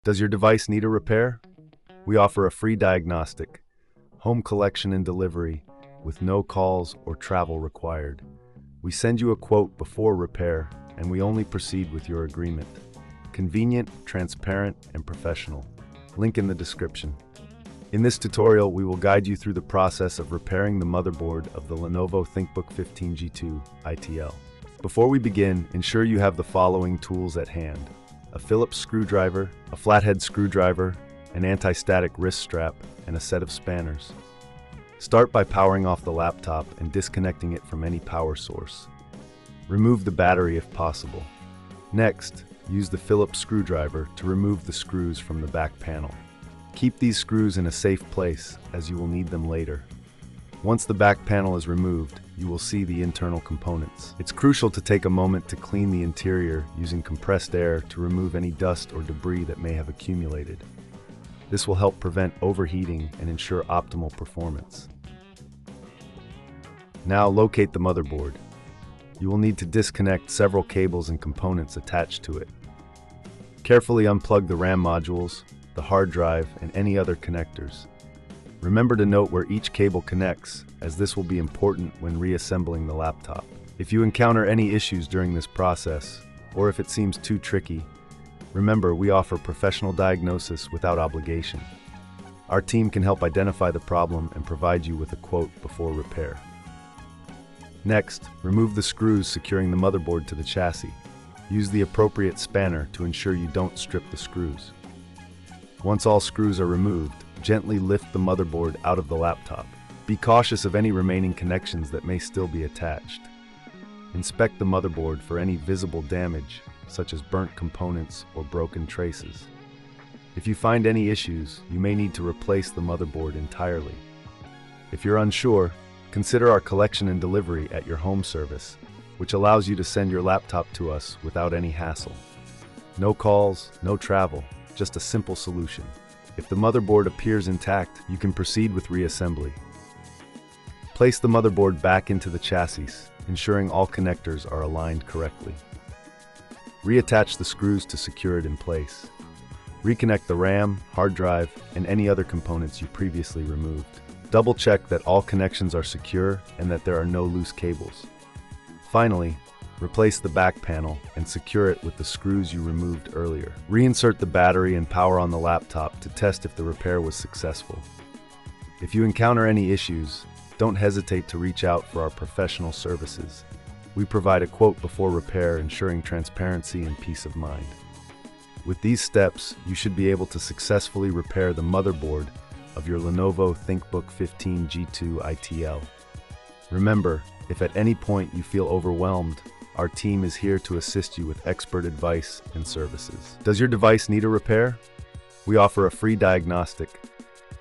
Does your device need a repair? We offer a free diagnostic, home collection and delivery, with no calls or travel required. We send you a quote before repair, and we only proceed with your agreement. Convenient, transparent, and professional. Link in the description. In this tutorial, we will guide you through the process of repairing the motherboard of the Lenovo ThinkBook 15 G2 ITL. Before we begin, ensure you have the following tools at hand: a Phillips screwdriver, a flathead screwdriver, an anti-static wrist strap, and a set of spanners. Start by powering off the laptop and disconnecting it from any power source. Remove the battery if possible. Next, use the Phillips screwdriver to remove the screws from the back panel. Keep these screws in a safe place, as you will need them later. Once the back panel is removed, you will see the internal components. It's crucial to take a moment to clean the interior using compressed air to remove any dust or debris that may have accumulated. This will help prevent overheating and ensure optimal performance. Now locate the motherboard. You will need to disconnect several cables and components attached to it. Carefully unplug the RAM modules, the hard drive, and any other connectors. Remember to note where each cable connects, as this will be important when reassembling the laptop. If you encounter any issues during this process, or if it seems too tricky, remember we offer professional diagnosis without obligation. Our team can help identify the problem and provide you with a quote before repair. Next, remove the screws securing the motherboard to the chassis. Use the appropriate spanner to ensure you don't strip the screws. Once all screws are removed, gently lift the motherboard out of the laptop. Be cautious of any remaining connections that may still be attached. Inspect the motherboard for any visible damage, such as burnt components or broken traces. If you find any issues, you may need to replace the motherboard entirely. If you're unsure, consider our collection and delivery at your home service, which allows you to send your laptop to us without any hassle. No calls, no travel, just a simple solution. If the motherboard appears intact, you can proceed with reassembly. Place the motherboard back into the chassis, ensuring all connectors are aligned correctly. Reattach the screws to secure it in place. Reconnect the RAM, hard drive, and any other components you previously removed. Double-check that all connections are secure and that there are no loose cables. Finally, replace the back panel and secure it with the screws you removed earlier. Reinsert the battery and power on the laptop to test if the repair was successful. If you encounter any issues, don't hesitate to reach out for our professional services. We provide a quote before repair, ensuring transparency and peace of mind. With these steps, you should be able to successfully repair the motherboard of your Lenovo ThinkBook 15 G2 ITL. Remember, if at any point you feel overwhelmed, our team is here to assist you with expert advice and services. Does your device need a repair? We offer a free diagnostic,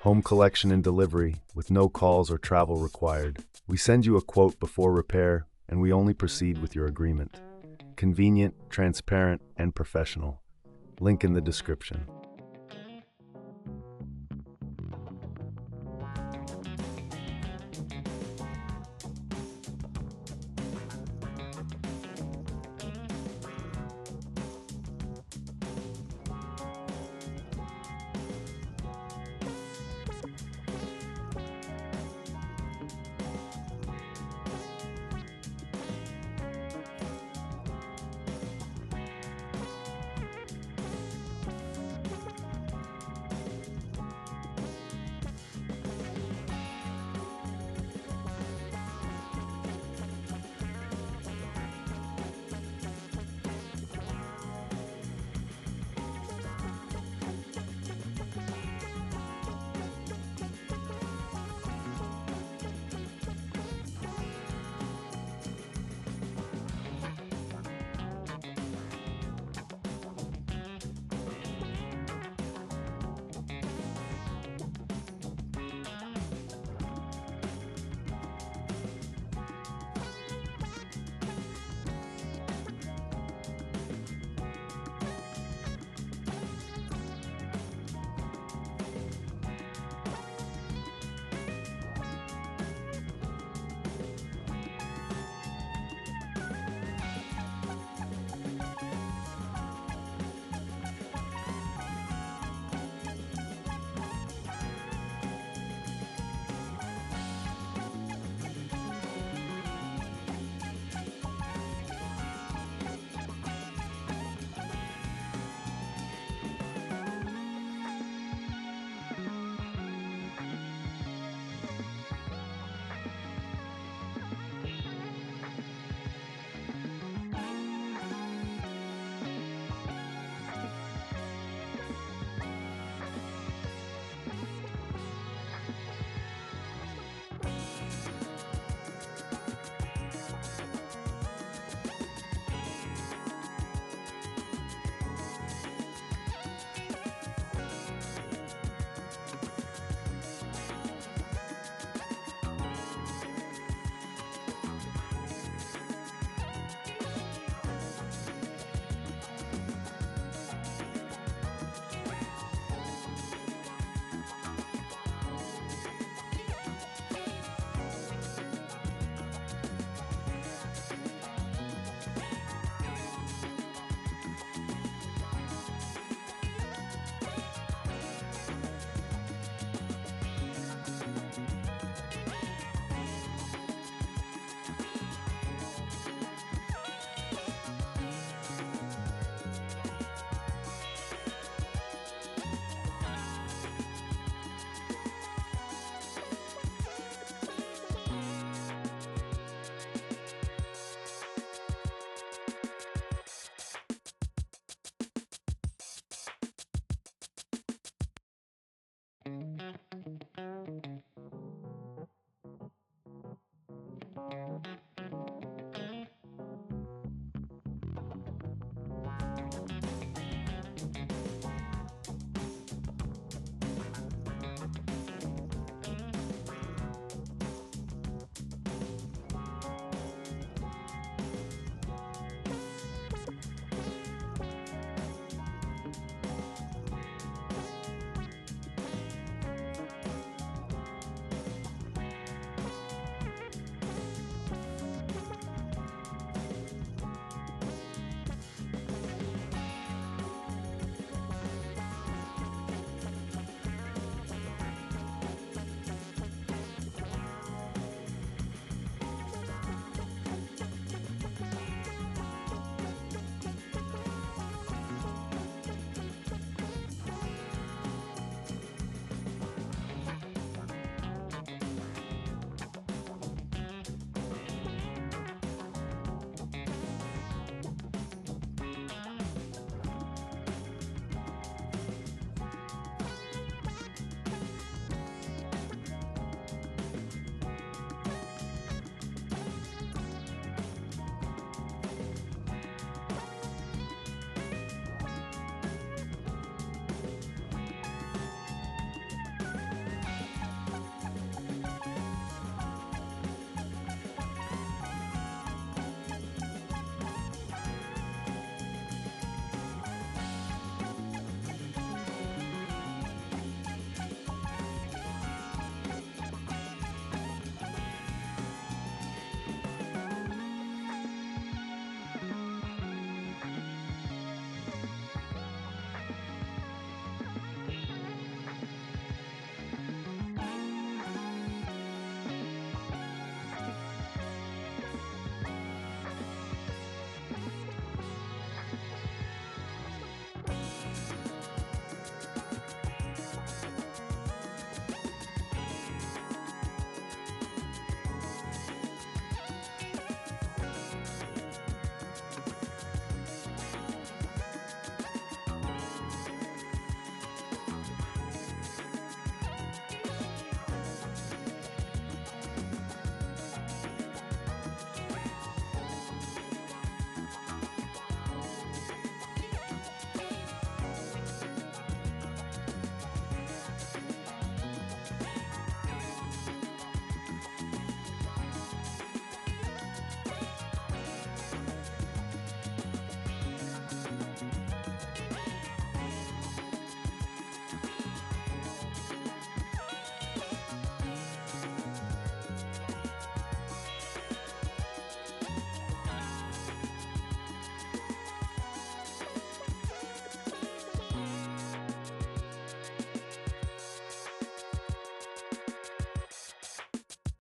home collection and delivery, with no calls or travel required. We send you a quote before repair, and we only proceed with your agreement. Convenient, transparent, and professional. Link in the description.